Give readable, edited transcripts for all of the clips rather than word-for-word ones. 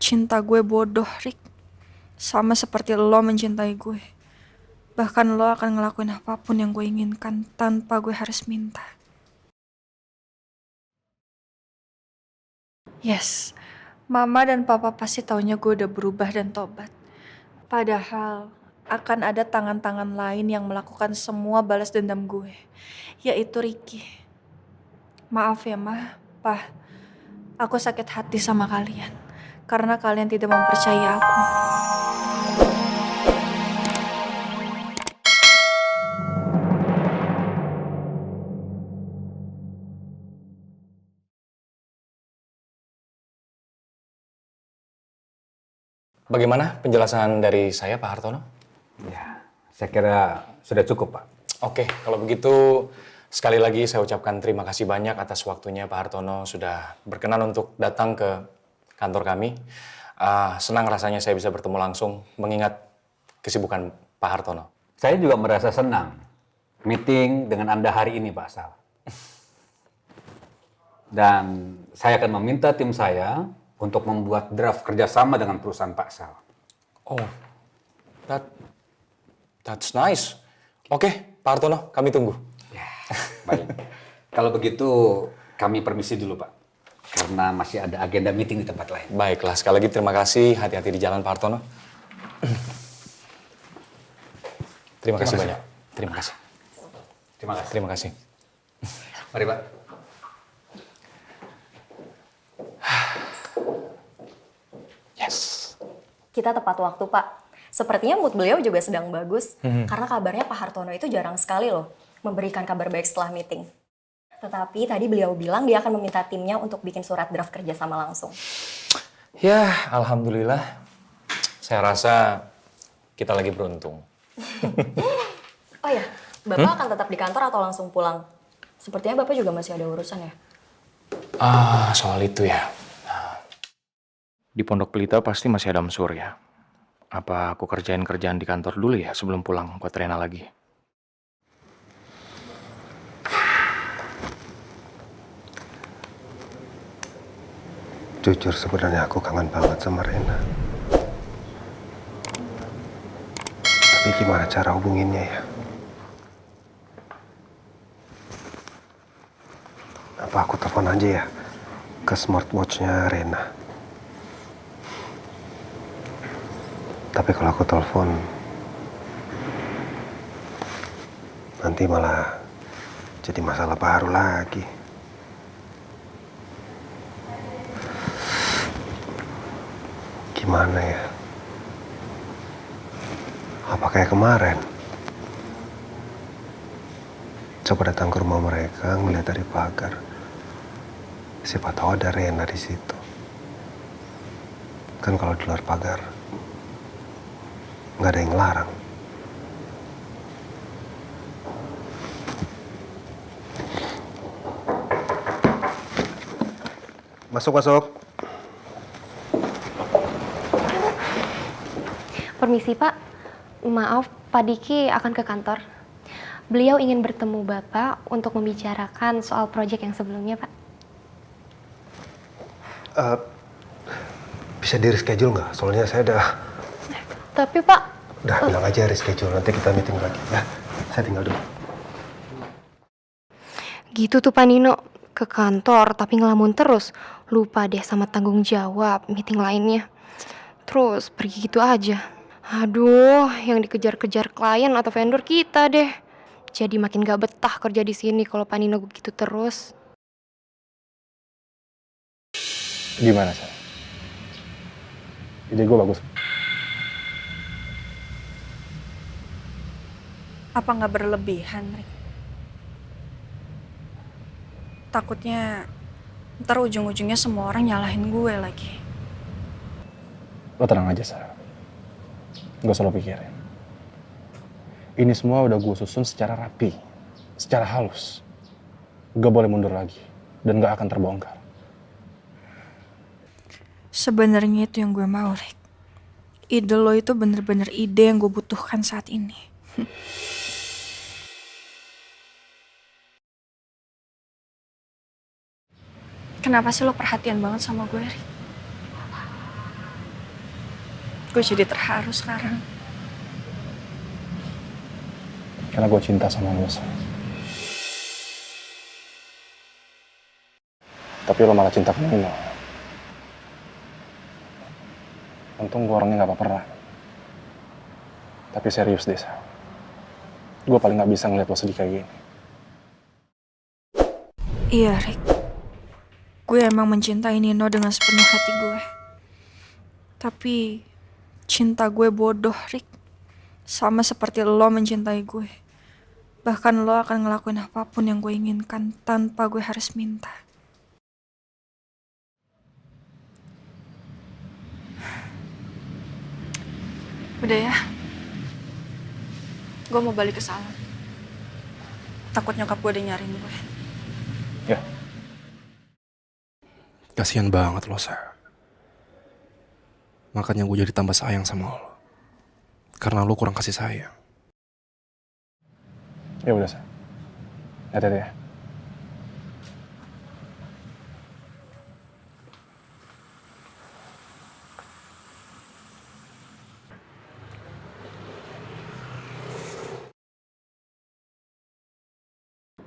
cinta gue bodoh, Rick. Sama seperti lo mencintai gue. Bahkan lo akan ngelakuin apapun yang gue inginkan tanpa gue harus minta. Yes, Mama dan Papa pasti taunya gue udah berubah dan tobat. Padahal akan ada tangan-tangan lain yang melakukan semua balas dendam gue, yaitu Ricky. Maaf ya, Ma, Pa. Aku sakit hati sama kalian karena kalian tidak mempercayai aku. Bagaimana penjelasan dari saya, Pak Hartono? Ya, saya kira sudah cukup, Pak. Oke, kalau begitu sekali lagi saya ucapkan terima kasih banyak atas waktunya Pak Hartono sudah berkenan untuk datang ke kantor kami. Senang rasanya saya bisa bertemu langsung mengingat kesibukan Pak Hartono. Saya juga merasa senang meeting dengan Anda hari ini, Pak Sal. Dan saya akan meminta tim saya untuk membuat draft kerjasama dengan perusahaan Pak Sal. Oh, that's nice. Oke, Pak Hartono, kami tunggu. Ya, baik. Kalau begitu kami permisi dulu, Pak. Karena masih ada agenda meeting di tempat lain. Baiklah, sekali lagi terima kasih. Hati-hati di jalan, Pak Hartono. Terima kasih banyak. Terima kasih. Terima kasih. Terima kasih. Mari, Pak. Yes. Kita tepat waktu, Pak. Sepertinya mood beliau juga sedang bagus. Karena kabarnya Pak Hartono itu jarang sekali loh memberikan kabar baik setelah meeting. Tetapi tadi beliau bilang dia akan meminta timnya untuk bikin surat draft kerjasama langsung. Ya, alhamdulillah. Saya rasa kita lagi beruntung. Oh ya, Bapak akan tetap di kantor atau langsung pulang? Sepertinya Bapak juga masih ada urusan ya? Soal itu ya. Di Pondok Pelita pasti masih ada Mesur ya. Apa aku kerjain kerjaan di kantor dulu ya sebelum pulang buat Rena lagi? Jujur sebenarnya aku kangen banget sama Rena. Tapi gimana cara hubunginnya ya? Apa aku telepon aja ya ke smartwatch-nya Rena? Tapi kalau aku telepon, nanti malah jadi masalah baru lagi. Gimana ya? Apa kayak kemarin? Coba datang ke rumah mereka, ngeliat dari pagar. Siapa tahu ada Rena di situ. Kan kalau di luar pagar, nggak ada yang larang. Masuk. Permisi Pak, maaf Pak Diki akan ke kantor. Beliau ingin bertemu Bapak untuk membicarakan soal proyek yang sebelumnya Pak. Bisa di reschedule nggak? Soalnya saya udah Tapi Pak... bilang aja reschedule, nanti kita meeting lagi ya. Saya tinggal dulu. Gitu tuh Pak Nino, ke kantor tapi ngelamun terus. Lupa deh sama tanggung jawab meeting lainnya. Terus pergi gitu aja. Aduh, yang dikejar-kejar klien atau vendor kita deh. Jadi makin gak betah kerja di sini kalau Pak Nino begitu terus. Gimana, Sal? Ide gue bagus. Apa nggak berlebihan, Rick? Takutnya ntar ujung-ujungnya semua orang nyalahin gue lagi. Lo tenang aja, Sarah. Gak usah lo pikirin. Ini semua udah gue susun secara rapi, secara halus. Gak boleh mundur lagi, dan gak akan terbongkar. Sebenarnya itu yang gue mau, Rick. Ide lo itu bener-bener ide yang gue butuhkan saat ini. Kenapa sih lo perhatian banget sama gue, Rick? Gue jadi terharu sekarang. Karena gue cinta sama lo, Sa. Tapi lo malah cinta ke Nino. Untung gue orangnya gak baperan. Tapi serius deh, Sa. Gue paling gak bisa ngeliat lo sedih kayak gini. Iya, Rick. Gue emang mencintai Nino dengan sepenuh hati gue. Tapi cinta gue bodoh, Rick. Sama seperti lo mencintai gue. Bahkan lo akan ngelakuin apapun yang gue inginkan tanpa gue harus minta. Udah ya. Gue mau balik ke salon. Takut nyokap gue udah nyariin gue. Ya. Kasian banget lo, Sa. Makanya gue jadi tambah sayang sama lo. Karena lo kurang kasih sayang. Ya udah, Sa. Hati-hati ya.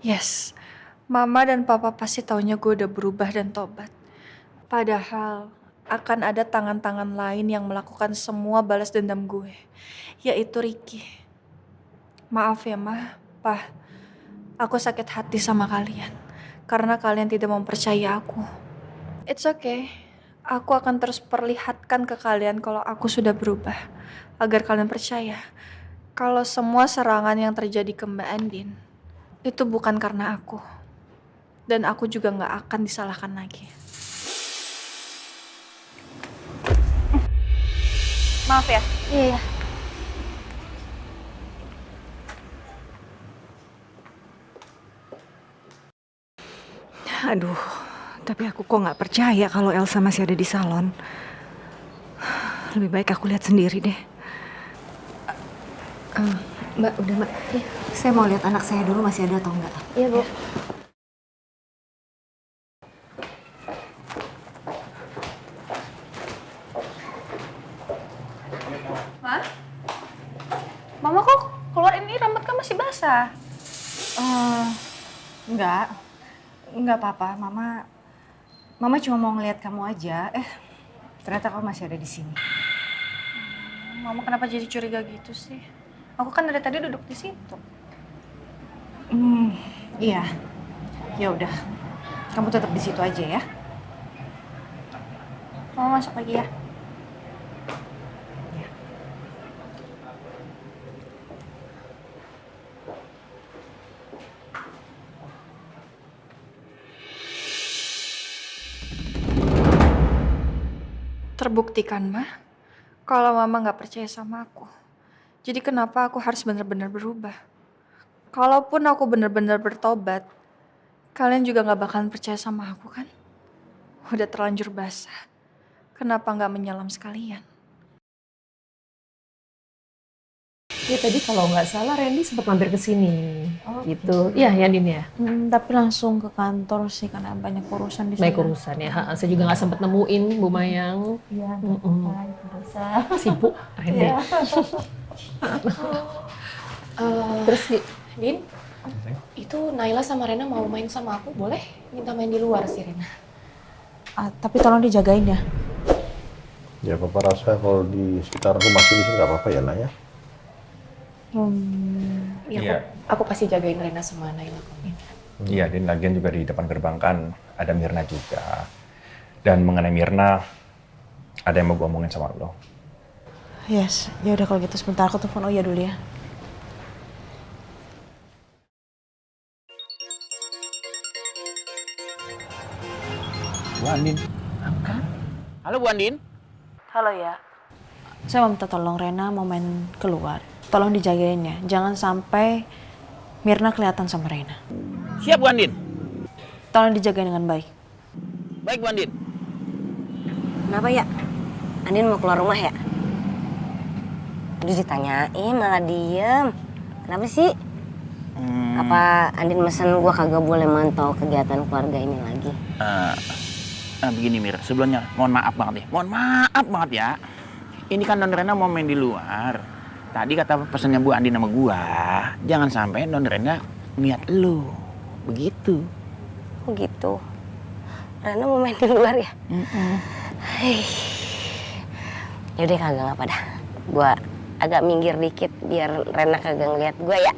Yes, Mama dan Papa pasti taunya gue udah berubah dan tobat. Padahal akan ada tangan-tangan lain yang melakukan semua balas dendam gue, yaitu Ricky. Maaf ya, Ma, Pa. Aku sakit hati sama kalian karena kalian tidak mempercayai aku. It's okay. Aku akan terus perlihatkan ke kalian kalau aku sudah berubah, agar kalian percaya kalau semua serangan yang terjadi ke Mbak Andin itu bukan karena aku. Dan aku juga gak akan disalahkan lagi. Maaf ya. Iya. Aduh, tapi aku kok nggak percaya kalau Elsa masih ada di salon. Lebih baik aku lihat sendiri deh. Mbak, udah Mbak. Iya, Saya mau lihat anak saya dulu masih ada atau enggak. iya Bu. Ma? Mama kok keluar ini rambut kamu masih basah? Enggak apa-apa. Mama cuma mau ngelihat kamu aja. Ternyata kamu masih ada di sini. Mama kenapa jadi curiga gitu sih? Aku kan dari tadi duduk di situ. Iya. Ya udah. Kamu tetap di situ aja ya. Mama masuk lagi ya. Terbuktikan, Ma, kalau Mama nggak percaya sama aku. Jadi kenapa aku harus benar-benar berubah? Kalaupun aku benar-benar bertobat, kalian juga nggak bakalan percaya sama aku kan? Udah terlanjur basah. Kenapa nggak menyelam sekalian? Ya tadi kalau nggak salah Randy sempat mampir ke sini. Gitu. Iya, ya Din ya. Tapi langsung ke kantor sih karena banyak urusan di sana. Baik urusan ya. Saya juga nggak sempat nemuin Bu Mayang. Iya, Sibuk Randy. Terus Din, itu Naila sama Rena mau main sama aku, boleh minta main di luar sih Rena. Tapi tolong dijagain ya. Ya Papa rasa kalau di sekitar rumah sini sih nggak apa-apa ya Nak ya. Iya, aku pasti jagain Rena sama Naila. Iya, dan lagian juga di depan gerbang kan ada Mirna juga. Dan mengenai Mirna, ada yang mau gue omongin sama lo. Yes, ya udah kalau gitu sebentar aku telepon Oya dulu ya. Bu Andin. Halo Bu Andin. Halo ya. Saya mau minta tolong Rena mau main keluar. Tolong dijagain ya. Jangan sampai Mirna kelihatan sama Rena. Siap Bu Andin. Tolong dijagain dengan baik. Baik Bu Andin. Kenapa ya? Andin mau keluar rumah ya? Udah ditanyain malah diem. Kenapa sih? Apa Andin mesen gue kagak boleh mantau kegiatan keluarga ini lagi? Begini Mir, sebelumnya mohon maaf banget ya. Mohon maaf banget ya. Ini kan Non Rena mau main di luar. Tadi kata pesannya Bu Andin sama gua, jangan sampai Non Rena lihat lu. Begitu. Oh gitu. Rena mau main di luar ya? Yaudah kagak apa dah. Gua agak minggir dikit biar Rena kagak ngeliat gua ya.